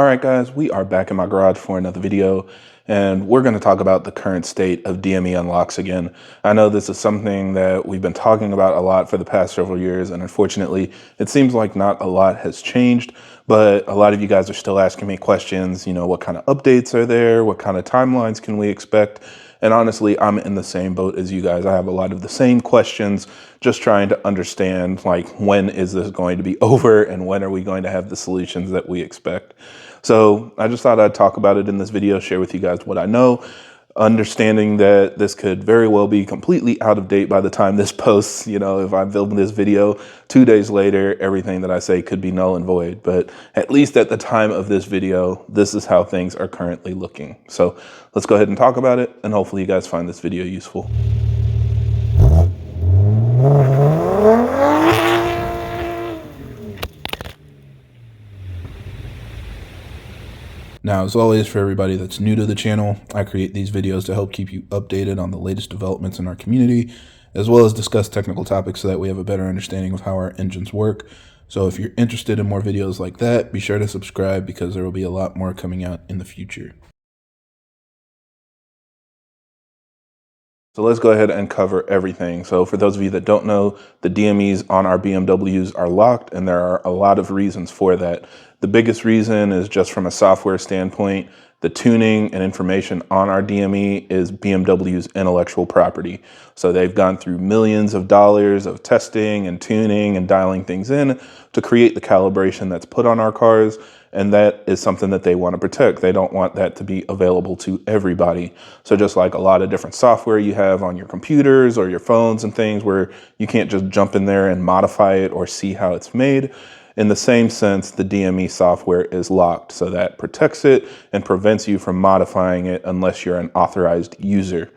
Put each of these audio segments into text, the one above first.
All right, guys, we are back in my garage for another video, and we're going to talk about the current state of DME unlocks again. I know this is something that we've been talking about a lot for the past several years, and unfortunately, it seems like not a lot has changed, but a lot of you guys are still asking me questions, what kind of updates are there? What kind of timelines can we expect? And honestly, I'm in the same boat as you guys. I have a lot of the same questions, just trying to understand, when is this going to be over and when are we going to have the solutions that we expect? So I just thought I'd talk about it in this video, share with you guys what I know, understanding that this could very well be completely out of date by the time this posts. If I'm filming this video 2 days later, everything that I say could be null and void. But at least at the time of this video, this is how things are currently looking. So let's go ahead and talk about it, and hopefully you guys find this video useful. Now, as always, for everybody that's new to the channel, I create these videos to help keep you updated on the latest developments in our community, as well as discuss technical topics so that we have a better understanding of how our engines work. So if you're interested in more videos like that, be sure to subscribe because there will be a lot more coming out in the future. So let's go ahead and cover everything. So for those of you that don't know, the DMEs on our BMWs are locked, and there are a lot of reasons for that. The biggest reason is just from a software standpoint. The tuning and information on our DME is BMW's intellectual property. So they've gone through millions of dollars of testing and tuning and dialing things in to create the calibration that's put on our cars. And that is something that they want to protect. They don't want that to be available to everybody. So just like a lot of different software you have on your computers or your phones and things where you can't just jump in there and modify it or see how it's made, in the same sense, the DME software is locked. So that protects it and prevents you from modifying it unless you're an authorized user.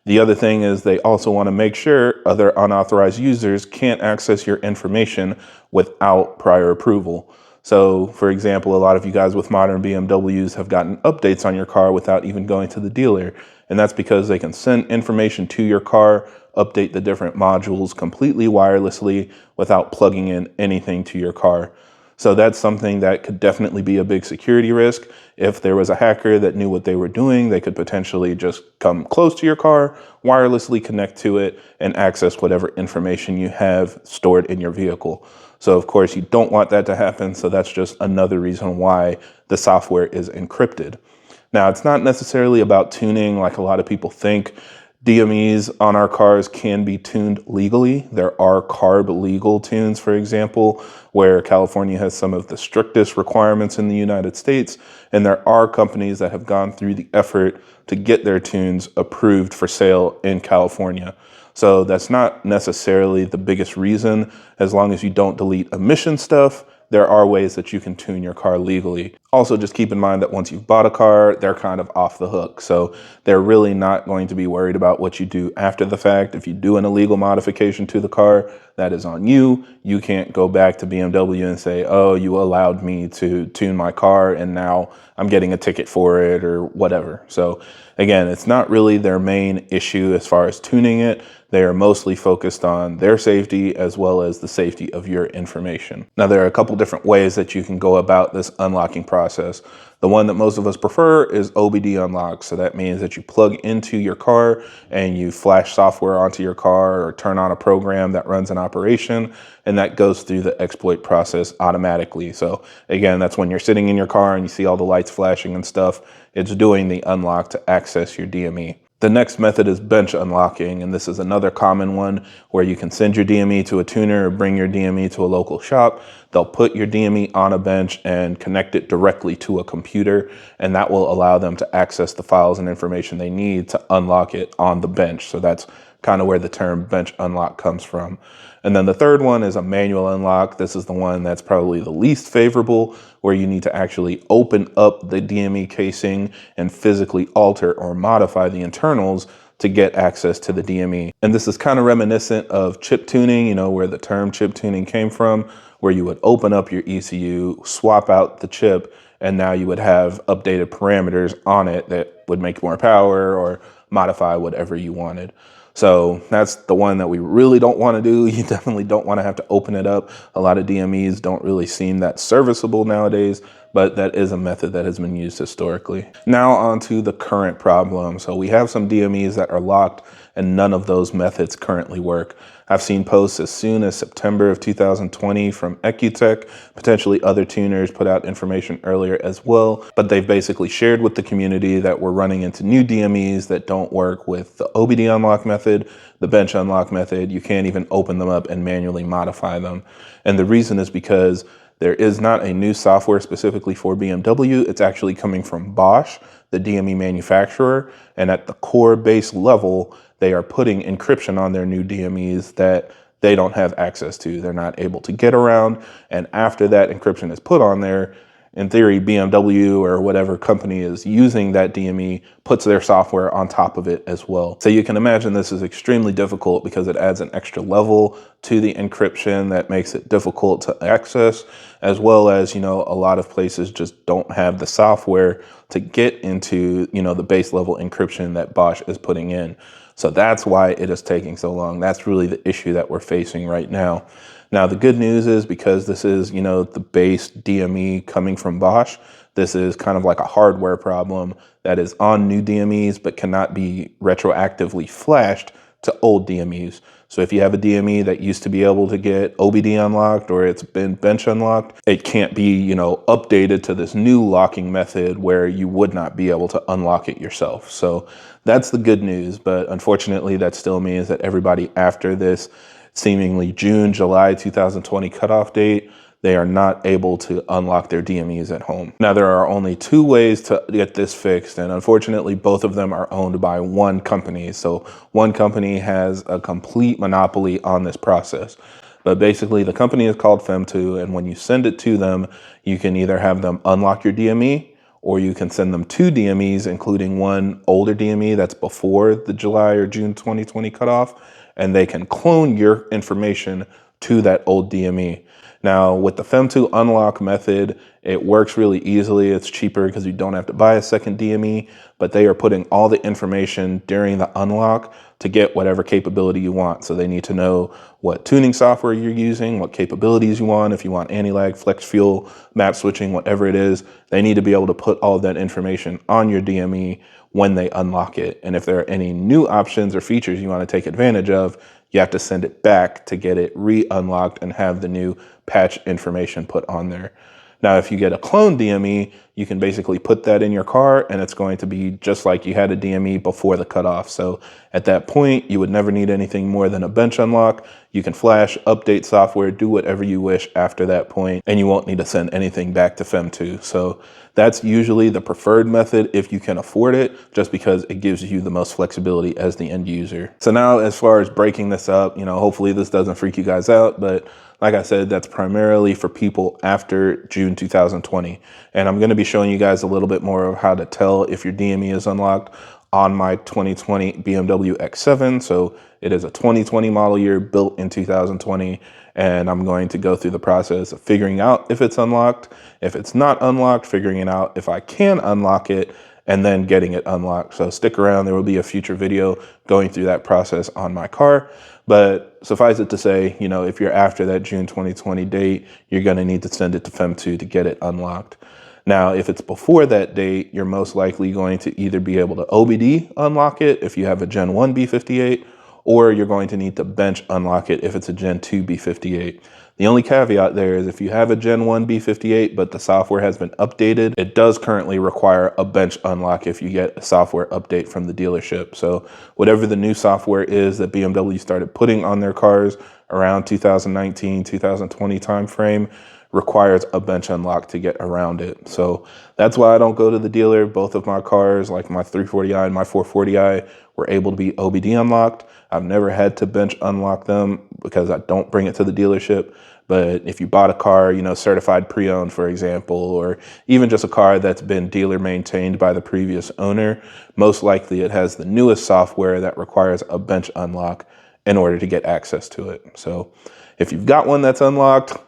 The other thing is they also want to make sure other unauthorized users can't access your information without prior approval. So, for example, a lot of you guys with modern BMWs have gotten updates on your car without even going to the dealer. And that's because they can send information to your car, update the different modules completely wirelessly without plugging in anything to your car. So that's something that could definitely be a big security risk. If there was a hacker that knew what they were doing, they could potentially just come close to your car, wirelessly connect to it, and access whatever information you have stored in your vehicle. So of course you don't want that to happen. So that's just another reason why the software is encrypted. Now, it's not necessarily about tuning like a lot of people think. DMEs on our cars can be tuned legally. There are CARB legal tunes, for example, where California has some of the strictest requirements in the United States. And there are companies that have gone through the effort to get their tunes approved for sale in California. So that's not necessarily the biggest reason. As long as you don't delete emission stuff, there are ways that you can tune your car legally. Also, just keep in mind that once you've bought a car, they're kind of off the hook. So they're really not going to be worried about what you do after the fact. If you do an illegal modification to the car, that is on you. You can't go back to BMW and say, oh, you allowed me to tune my car and now I'm getting a ticket for it or whatever. So again, it's not really their main issue as far as tuning it. They are mostly focused on their safety as well as the safety of your information. Now, there are a couple different ways that you can go about this unlocking process. The one that most of us prefer is OBD unlock. So that means that you plug into your car and you flash software onto your car or turn on a program that runs an operation, and that goes through the exploit process automatically. So again, that's when you're sitting in your car and you see all the lights flashing and stuff. It's doing the unlock to access your DME. The next method is bench unlocking, and this is another common one where you can send your DME to a tuner or bring your DME to a local shop. They'll put your DME on a bench and connect it directly to a computer, and that will allow them to access the files and information they need to unlock it on the bench. So that's kind of where the term bench unlock comes from. And then the third one is a manual unlock. This is the one that's probably the least favorable, where you need to actually open up the DME casing and physically alter or modify the internals to get access to the DME. And this is kind of reminiscent of chip tuning, where the term chip tuning came from, where you would open up your ECU, swap out the chip, and now you would have updated parameters on it that would make more power or modify whatever you wanted. So that's the one that we really don't want to do. You definitely don't want to have to open it up. A lot of DMEs don't really seem that serviceable nowadays, but that is a method that has been used historically. Now on to the current problem. So we have some DMEs that are locked and none of those methods currently work. I've seen posts as soon as September of 2020 from Ecutech. Potentially other tuners put out information earlier as well, but they've basically shared with the community that we're running into new DMEs that don't work with the OBD unlock method, the bench unlock method. You can't even open them up and manually modify them. And the reason is because there is not a new software specifically for BMW. It's actually coming from Bosch, the DME manufacturer. And at the core base level, they are putting encryption on their new DMEs that they don't have access to. They're not able to get around. And after that encryption is put on there, in theory, BMW or whatever company is using that DME puts their software on top of it as well. So you can imagine this is extremely difficult because it adds an extra level to the encryption that makes it difficult to access, as well as, a lot of places just don't have the software to get into, the base level encryption that Bosch is putting in. So that's why it is taking so long. That's really the issue that we're facing right now. Now, the good news is because this is, the base DME coming from Bosch, this is kind of like a hardware problem that is on new DMEs but cannot be retroactively flashed to old DMEs. So if you have a DME that used to be able to get OBD unlocked or it's been bench unlocked, it can't be, updated to this new locking method where you would not be able to unlock it yourself. So that's the good news. But unfortunately, that still means that everybody after this seemingly June, July 2020 cutoff date, they are not able to unlock their DMEs at home. Now, there are only two ways to get this fixed, and unfortunately, both of them are owned by one company. So one company has a complete monopoly on this process. But basically, the company is called Fem2, and when you send it to them, you can either have them unlock your DME, or you can send them two DMEs, including one older DME that's before the July or June 2020 cutoff, and they can clone your information to that old DME. Now, with the Fem2 unlock method, it works really easily. It's cheaper because you don't have to buy a second DME, but they are putting all the information during the unlock to get whatever capability you want. So they need to know what tuning software you're using, what capabilities you want, if you want anti-lag, flex fuel, map switching, whatever it is. They need to be able to put all of that information on your DME when they unlock it. And if there are any new options or features you want to take advantage of, you have to send it back to get it re-unlocked and have the new patch information put on there. Now, if you get a clone DME, you can basically put that in your car and it's going to be just like you had a DME before the cutoff. So at that point, you would never need anything more than a bench unlock. You can flash, update software, do whatever you wish after that point, and you won't need to send anything back to Fem2. So that's usually the preferred method if you can afford it, just because it gives you the most flexibility as the end user. So now, as far as breaking this up, hopefully this doesn't freak you guys out, but like I said, that's primarily for people after June 2020. And I'm going to be showing you guys a little bit more of how to tell if your DME is unlocked on my 2020 BMW X7. So it is a 2020 model year built in 2020. And I'm going to go through the process of figuring out if it's unlocked. If it's not unlocked, figuring it out if I can unlock it, and then getting it unlocked. So stick around, there will be a future video going through that process on my car. But suffice it to say, if you're after that June 2020 date, you're gonna need to send it to Fem2 to get it unlocked. Now, if it's before that date, you're most likely going to either be able to OBD unlock it if you have a Gen 1 B58, or you're going to need to bench unlock it if it's a Gen 2 B58. The only caveat there is if you have a Gen 1 B58, but the software has been updated, it does currently require a bench unlock if you get a software update from the dealership. So whatever the new software is that BMW started putting on their cars around 2019, 2020 timeframe requires a bench unlock to get around it. So that's why I don't go to the dealer. Both of my cars, like my 340i and my 440i, were able to be OBD unlocked. I've never had to bench unlock them because I don't bring it to the dealership. But if you bought a car, certified pre-owned, for example, or even just a car that's been dealer maintained by the previous owner, most likely it has the newest software that requires a bench unlock in order to get access to it. So if you've got one that's unlocked,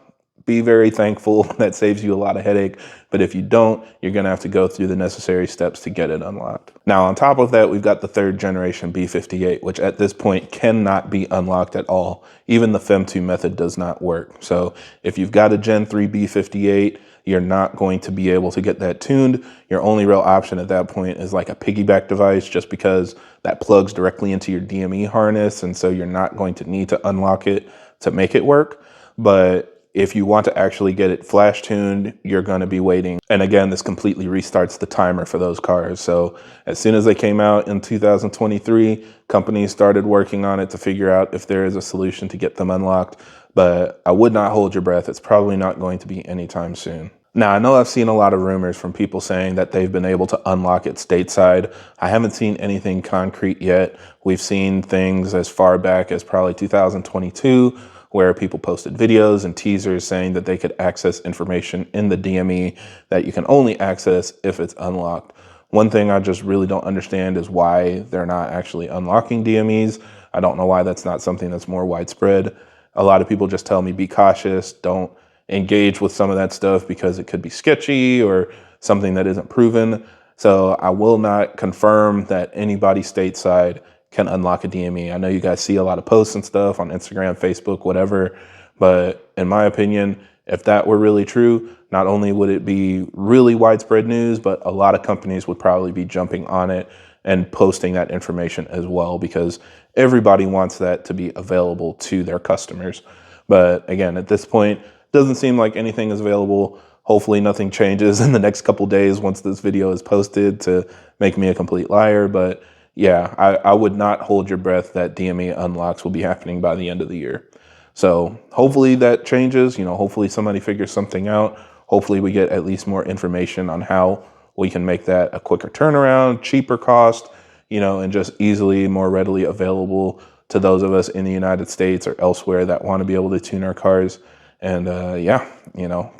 be very thankful. That saves you a lot of headache. But if you don't, you're going to have to go through the necessary steps to get it unlocked. Now, on top of that, we've got the 3rd generation B58, which at this point cannot be unlocked at all. Even the FEM2 method does not work. So if you've got a Gen 3 B58, you're not going to be able to get that tuned. Your only real option at that point is like a piggyback device, just because that plugs directly into your DME harness. And so you're not going to need to unlock it to make it work. But if you want to actually get it flash tuned, you're going to be waiting. And again, this completely restarts the timer for those cars. So as soon as they came out in 2023, companies started working on it to figure out if there is a solution to get them unlocked. But I would not hold your breath. It's probably not going to be anytime soon. Now, I know I've seen a lot of rumors from people saying that they've been able to unlock it stateside. I haven't seen anything concrete yet. We've seen things as far back as probably 2022, where people posted videos and teasers saying that they could access information in the DME that you can only access if it's unlocked. One thing I just really don't understand is why they're not actually unlocking DMEs. I don't know why that's not something that's more widespread. A lot of people just tell me, be cautious, don't engage with some of that stuff because it could be sketchy or something that isn't proven. So I will not confirm that anybody stateside can unlock a DME. I know you guys see a lot of posts and stuff on Instagram, Facebook, whatever, but in my opinion, if that were really true, not only would it be really widespread news, but a lot of companies would probably be jumping on it and posting that information as well, because everybody wants that to be available to their customers. But again, at this point, doesn't seem like anything is available. Hopefully nothing changes in the next couple days once this video is posted to make me a complete liar. But yeah, I would not hold your breath that DME unlocks will be happening by the end of the year. So hopefully that changes. Hopefully somebody figures something out. Hopefully we get at least more information on how we can make that a quicker turnaround, cheaper cost, and just easily, more readily available to those of us in the United States or elsewhere that want to be able to tune our cars. And yeah,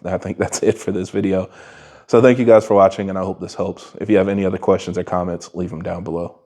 I think that's it for this video. So thank you guys for watching, and I hope this helps. If you have any other questions or comments, leave them down below.